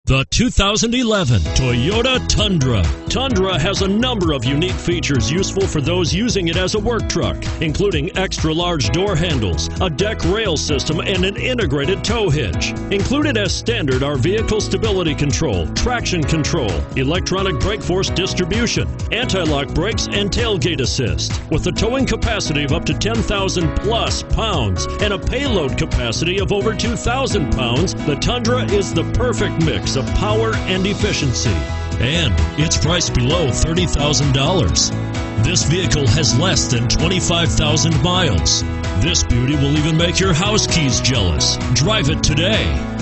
The 2011 Toyota Tundra. Tundra has a number of unique features useful for those using it as a work truck, including extra-large door handles, a deck rail system, and an integrated tow hitch. Included as standard are vehicle stability control, traction control, electronic brake force distribution, anti-lock brakes, and tailgate assist. With a towing capacity of up to 10,000 plus pounds and a payload capacity of over 2,000 pounds, the Tundra is the perfect mix of power and efficiency, and it's priced below $30,000. This vehicle has less than 25,000 miles. This beauty will even make your house keys jealous. Drive it today.